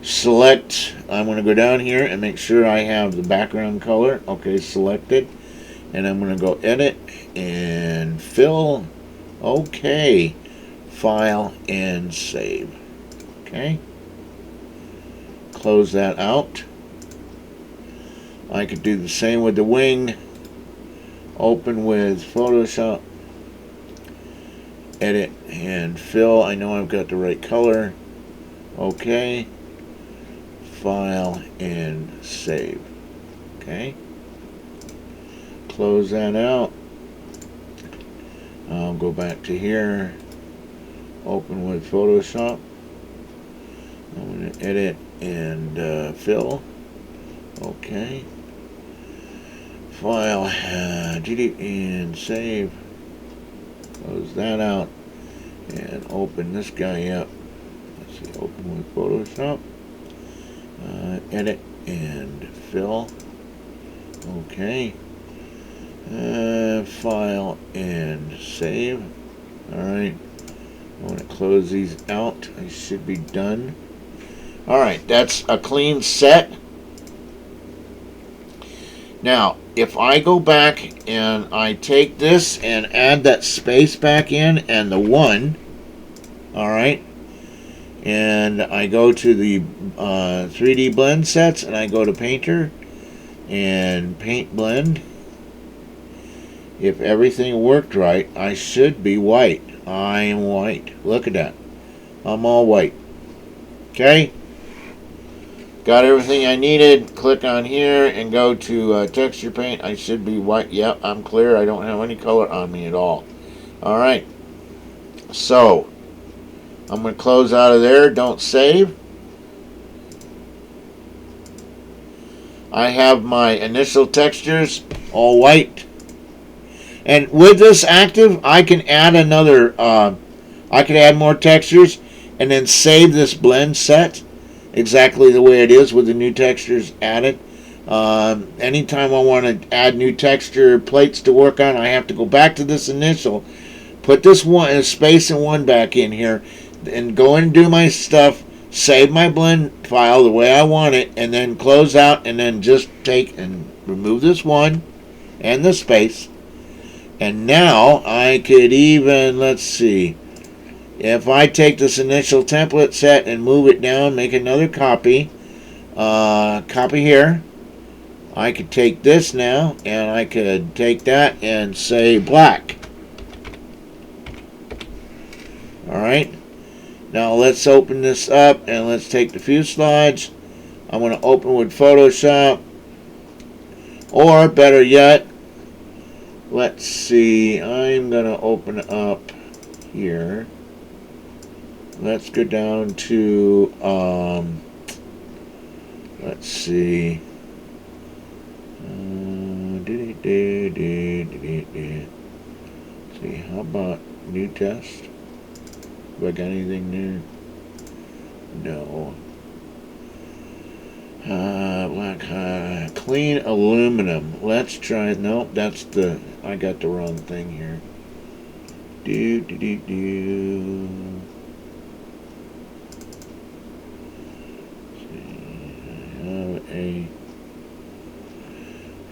select, I'm going to go down here and make sure I have the background color. Okay, selected. And I'm going to go edit and fill. Okay, file and save. Okay, close that out. I could do the same with the wing. Open with Photoshop, edit and fill. I know I've got the right color. Okay, file and save. Okay, close that out. I'll go back to here, open with Photoshop. I'm going to edit and fill. Okay, file, delete and save. Close that out and open this guy up. Let's see, open with Photoshop. Edit and fill. Okay. File and save. Alright. I want to close these out. I should be done. Alright, that's a clean set. Now, if I go back and I take this and add that space back in and the 1, alright, and I go to the 3D blend sets and I go to Painter and Paint Blend, if everything worked right, I should be white. I am white. Look at that. I'm all white. Okay? Got everything I needed. Click on here and go to texture paint. I should be white. Yep, I'm clear. I don't have any color on me at all. Alright. So, I'm going to close out of there. Don't save. I have my initial textures all white. And with this active, I can add another, I can add more textures and then save this blend set exactly the way it is with the new textures added. Anytime I want to add new texture plates to work on, I have to go back to this initial, put this one space and 1 back in here, and go and do my stuff, save my blend file the way I want it, and then close out, and then just take and remove this 1 and the space. And now I could even, let's see, if I take this initial template set and move it down, make another copy, copy here, I could take this now and I could take that and say black. Alright, now let's open this up and let's take the fuselage. I'm going to open with Photoshop, or better yet, let's see, I'm going to open up here. Let's go down to, let's see, see, how about new test? Have I got anything new? No. Black, clean aluminum. Let's try, nope, that's the, I got the wrong thing here.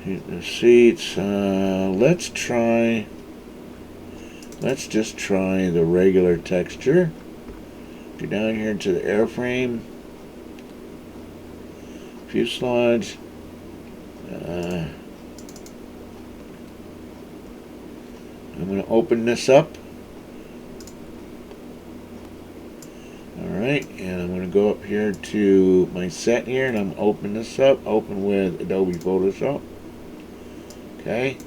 Hit the seats. Let's just try the regular texture. Go down here to the airframe, fuselage, I'm going to open this up. Alright, and I'm going to go up here to my set here, and I'm going to open this up. Open with Adobe Photoshop. Okay.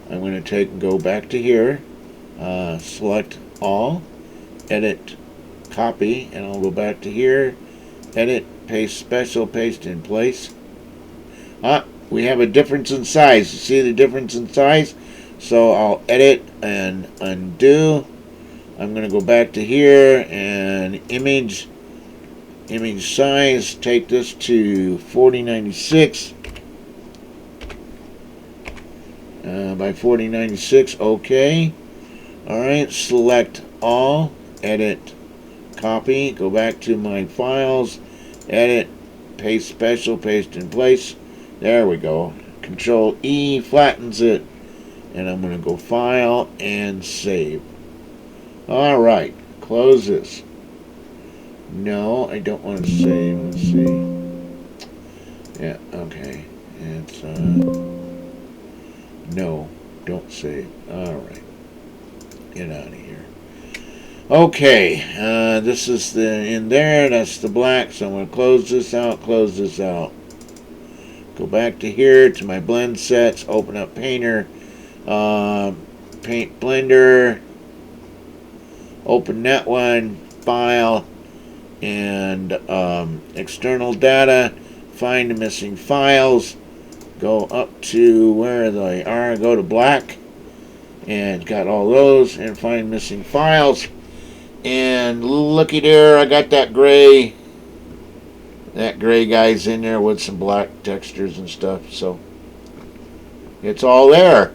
I'm going to take and go back to here. Select all. Edit. Copy. And I'll go back to here. Edit. Paste special. Paste in place. We have a difference in size. You see the difference in size? So I'll edit and undo. I'm going to go back to here and image size. Take this to 4096 by 4096. Okay. Alright, select all, edit, copy, go back to my files, edit, paste special, paste in place. There we go. Control E flattens it, and I'm going to go file and save. Alright, close this. No, I don't want to save. Let's see. Yeah, okay. It's, no, don't save. Alright. Get out of here. Okay, this is the in there. That's the black, so I'm going to close this out, close this out. Go back to here to my blend sets, open up Painter, Paint Blender. Open that one, file, and external data, find the missing files, go up to where they are, go to black, and got all those, and find missing files, and looky there, I got that gray guy's in there with some black textures and stuff, so it's all there.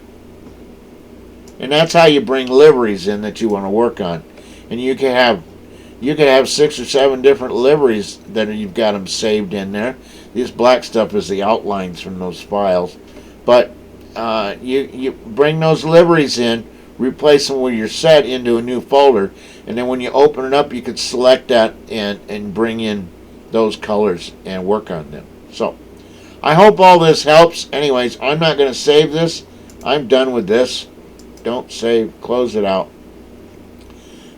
And that's how you bring liveries in that you want to work on. And you can have 6 or 7 different liveries that you've got them saved in there. This black stuff is the outlines from those files. But you bring those liveries in, replace them with your set into a new folder, and then when you open it up, you can select that and bring in those colors and work on them. So I hope all this helps. Anyways, I'm not going to save this. I'm done with this. Don't save. Close it out.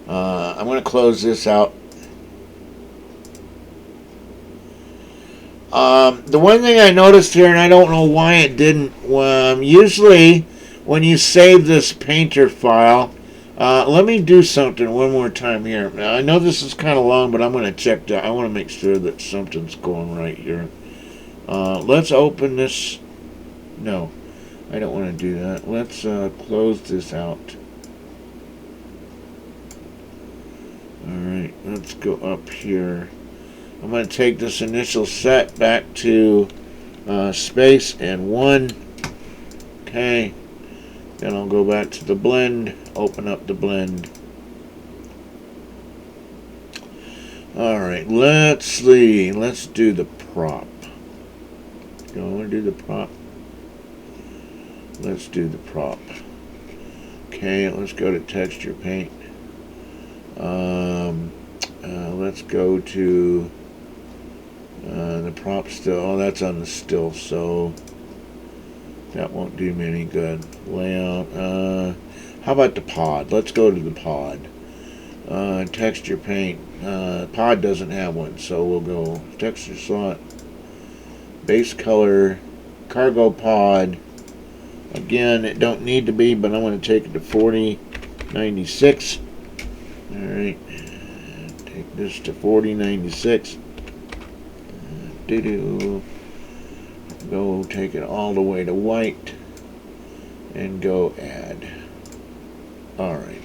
I'm going to close this out. The one thing I noticed here, and I don't know why it didn't, usually when you save this painter file, let me do something one more time here. Now, I know this is kind of long, but I'm going to check that. I want to make sure that something's going right here. Let's open this. No, I don't want to do that. Let's close this out. Alright, let's go up here. I'm going to take this initial set back to space and 1. Okay. Then I'll go back to the blend, open up the blend. Alright, let's see. Let's do the prop. Do I want to do the prop? Let's do the prop. Okay, let's go to texture paint. Let's go to the prop still. Oh, that's on the still, so that won't do me any good. Layout. How about the pod? Let's go to the pod. Texture paint. Pod doesn't have one, so we'll go texture slot. Base color. Cargo pod. Again, it don't need to be, but I'm going to take it to 4096. Alright, take this to 4096. Go take it all the way to white and go add. Alright,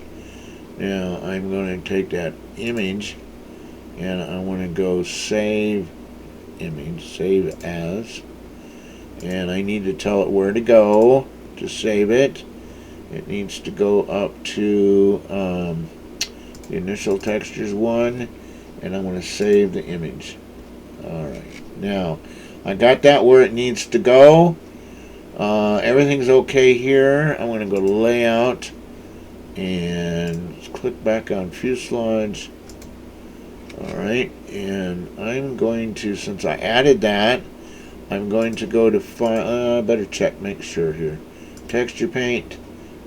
now I'm going to take that image and I want to go save image, save as, and I need to tell it where to go to save it. It needs to go up to the initial textures 1, and I'm going to save the image. Alright, now I got that where it needs to go. Everything's okay here. I'm going to go to layout and click back on fuselage. Alright, and I'm going to, since I added that, I'm going to go to file. Better check, make sure here. Texture paint.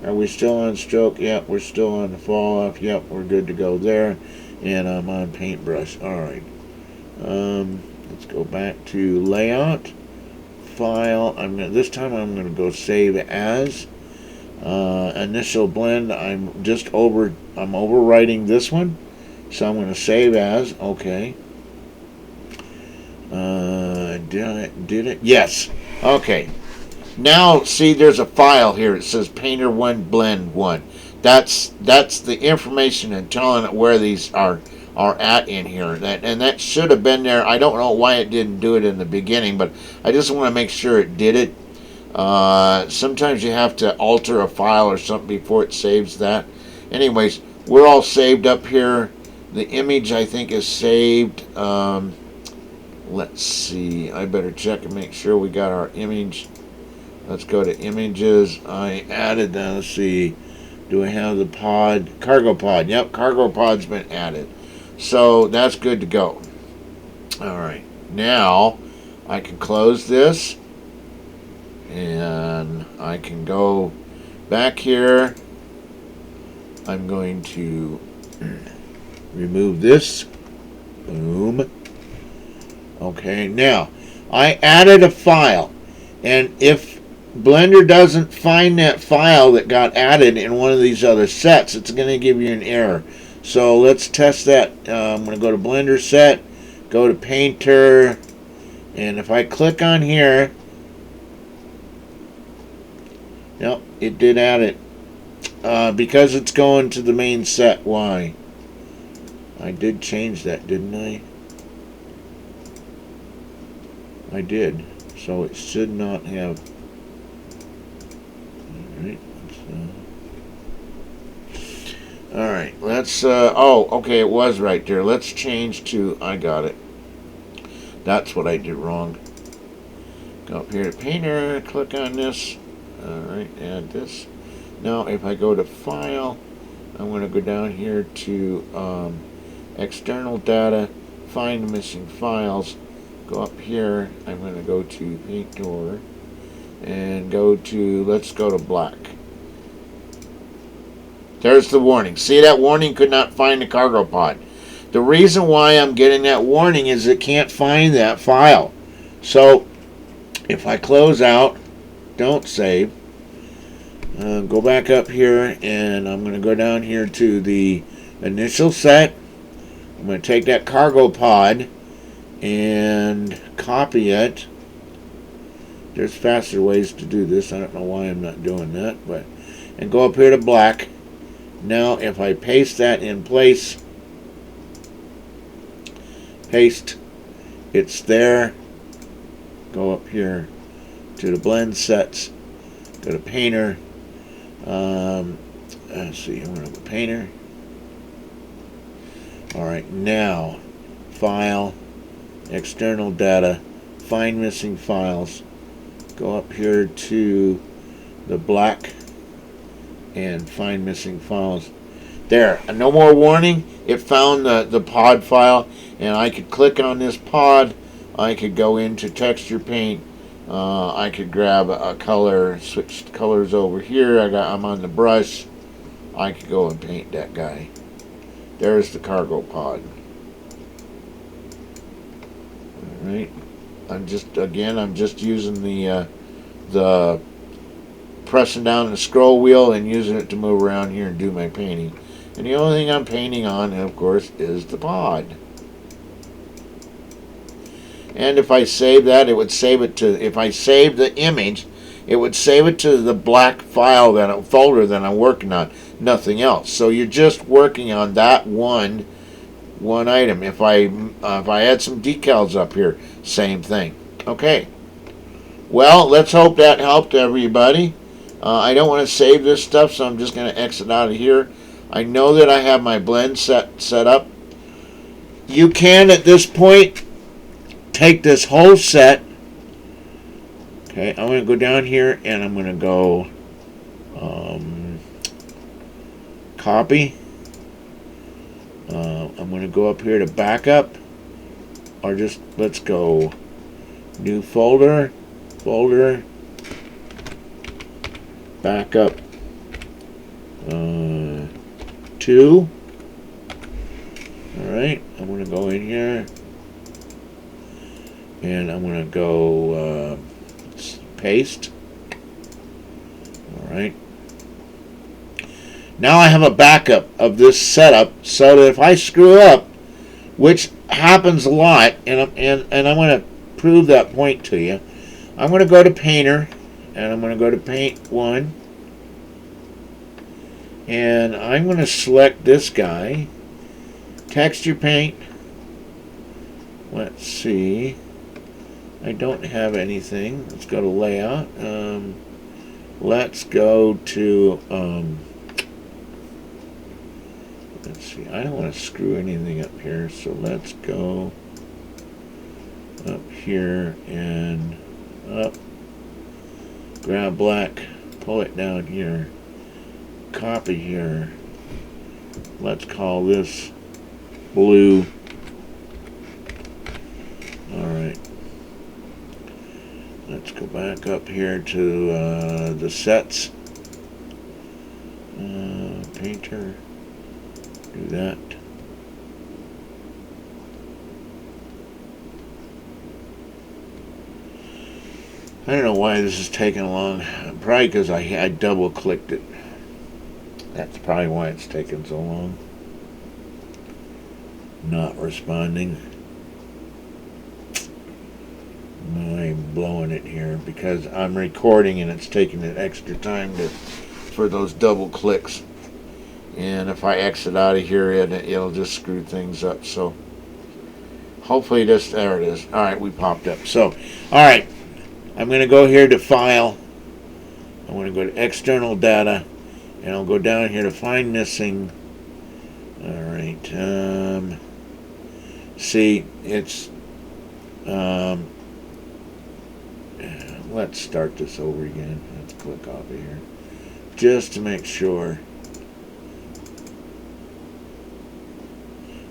Are we still on stroke? Yep, we're still on the fall off. Yep, we're good to go there. And I'm on paintbrush. Alright. Let's go back to layout. File. This time I'm going to go save as. Initial blend. I'm overwriting this one. So I'm going to save as. Okay. Did it? Yes. Okay. Now, see, there's a file here. It says Painter 1 Blend 1. That's the information and telling it where these are at in here. That should have been there. I don't know why it didn't do it in the beginning, but I just want to make sure it did it. Sometimes you have to alter a file or something before it saves that. Anyways, we're all saved up here. The image, I think, is saved. Let's see. I better check and make sure we got our image. Let's go to images. I added that. Let's see. Do I have the pod? Cargo pod. Yep, cargo pod's been added. So that's good to go. Alright. Now I can close this. And I can go back here. I'm going to remove this. Boom. Okay, now I added a file, and if Blender doesn't find that file that got added in one of these other sets, it's going to give you an error. So let's test that. I'm going to go to Blender set, go to Painter, and if I click on here, yep, it did add it. Because it's going to the main set. Why? I did change that, didn't I? I did. So it should not have. Alright. Alright, let's, oh, okay, it was right there. Let's change to, I got it. That's what I did wrong. Go up here to Painter, click on this. Alright, add this. Now, if I go to File, I'm going to go down here to External Data, find missing files. Go up here, I'm going to go to Painter, and go to, let's go to black. There's the warning. See that warning? Could not find the cargo pod. The reason why I'm getting that warning is it can't find that file. So, if I close out, don't save, go back up here, and I'm going to go down here to the initial set. I'm going to take that cargo pod and copy it. There's faster ways to do this. I don't know why I'm not doing that, but and go up here to black. Now if I paste that in place, paste, it's there. Go up here to the blend sets, go to Painter. Let's see, I'm going to go Painter. Alright, now File, External Data, find missing files. Go up here to the black and find missing files. There, no more warning. It found the pod file, and I could click on this pod. I could go into texture paint. I could grab a color, switch colors over here. I'm on the brush. I could go and paint that guy. There's the cargo pod. Alright. I'm just using the pressing down the scroll wheel and using it to move around here and do my painting. And the only thing I'm painting on, of course, is the pod. And if I save that, it would save it to, if I save the image, it would save it to the black file, folder that I'm working on, nothing else. So you're just working on that one item. If I add some decals up here, same thing. Okay. Well, let's hope that helped everybody. I don't want to save this stuff, so I'm just going to exit out of here. I know that I have my blend set up. You can, at this point, take this whole set. Okay, I'm going to go down here and I'm going to go copy. I'm going to go up here to backup, or just let's go new folder, backup 2. Alright, I'm going to go in here and I'm going to go paste. Alright. Now I have a backup of this setup so that if I screw up, which happens a lot, and I'm going to prove that point to you, I'm going to go to Painter and I'm going to go to Paint 1 and I'm going to select this guy, Texture Paint. Let's see, I don't have anything. Let's go to Layout. Let's go to let's see, I don't want to screw anything up here, so let's go up here and up, grab black, pull it down here, copy here, let's call this blue. Alright, let's go back up here to the sets, Painter, do that. I don't know why this is taking long. Probably because I double clicked it. That's probably why it's taking so long. Not responding. I'm blowing it here because I'm recording and it's taking an extra time for those double clicks. And if I exit out of here, it'll just screw things up. So hopefully this, there it is. All right, we popped up. So, all right, I'm going to go here to File. I'm going to go to External Data, and I'll go down here to Find Missing. All right. See, it's. Let's start this over again. Let's click off of here just to make sure.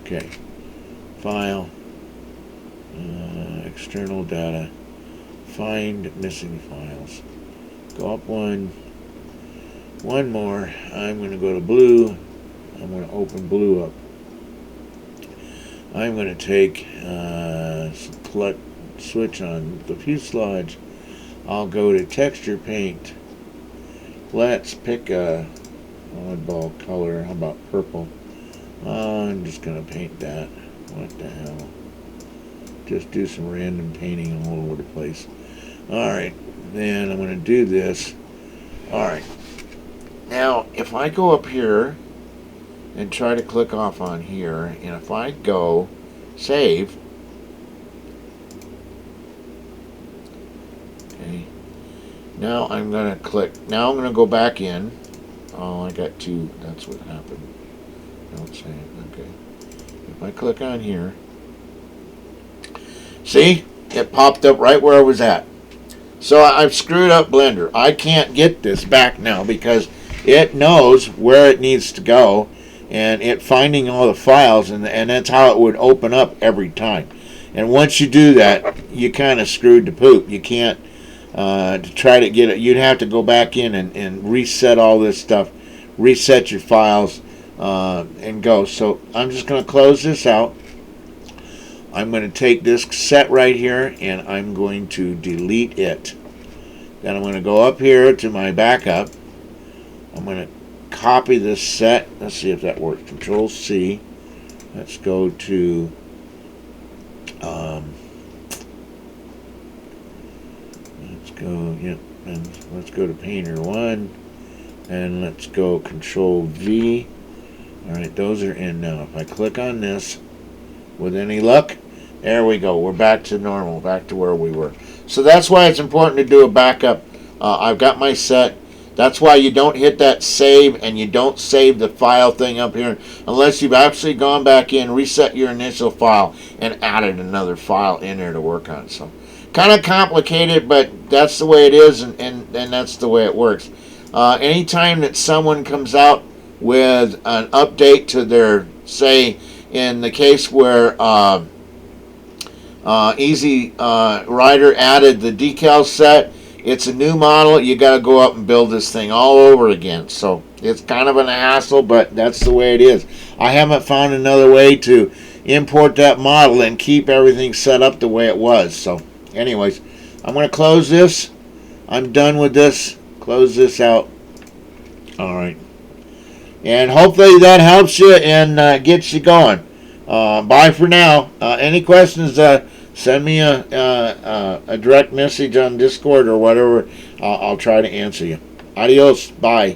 Okay, File, External Data, Find Missing Files. Go up one more. I'm going to go to Blue. I'm going to open Blue up. I'm going to take switch on the fuselage. I'll go to Texture Paint. Let's pick a oddball color. How about purple? I'm just going to paint that. What the hell? Just do some random painting all over the place. Alright, then I'm going to do this. Alright. Now, if I go up here and try to click off on here, and if I go save, okay, now I'm going to click, now I'm going to go back in. Oh, I got two, that's what happened. Don't save, okay. If I click on here, see, it popped up right where I was at. So I've screwed up Blender. I can't get this back now because it knows where it needs to go, and it finding all the files, and that's how it would open up every time. And once you do that, you kind of screwed the poop. You can't to try to get it. You'd have to go back in and reset all this stuff, reset your files, and go. So I'm just going to close this out. I'm going to take this set right here and I'm going to delete it. Then I'm going to go up here to my backup. I'm going to copy this set. Let's see if that works. Control C. Let's go to let's go to Painter 1 and let's go Control V. Alright, those are in now. If I click on this with any luck, there we go. We're back to normal, back to where we were. So that's why it's important to do a backup. I've got my set. That's why you don't hit that save and you don't save the file thing up here unless you've actually gone back in, reset your initial file, and added another file in there to work on. So kind of complicated, but that's the way it is, and that's the way it works. Anytime that someone comes out with an update to their, say, in the case where Easy Rider added the decal set. It's a new model. You got to go up and build this thing all over again. So it's kind of an hassle, but that's the way it is. I haven't found another way to import that model and keep everything set up the way it was. So anyways, I'm going to close this. I'm done with this. Close this out. All right. And hopefully that helps you and gets you going. Bye for now. Any questions, send me a direct message on Discord or whatever. I'll try to answer you. Adios. Bye.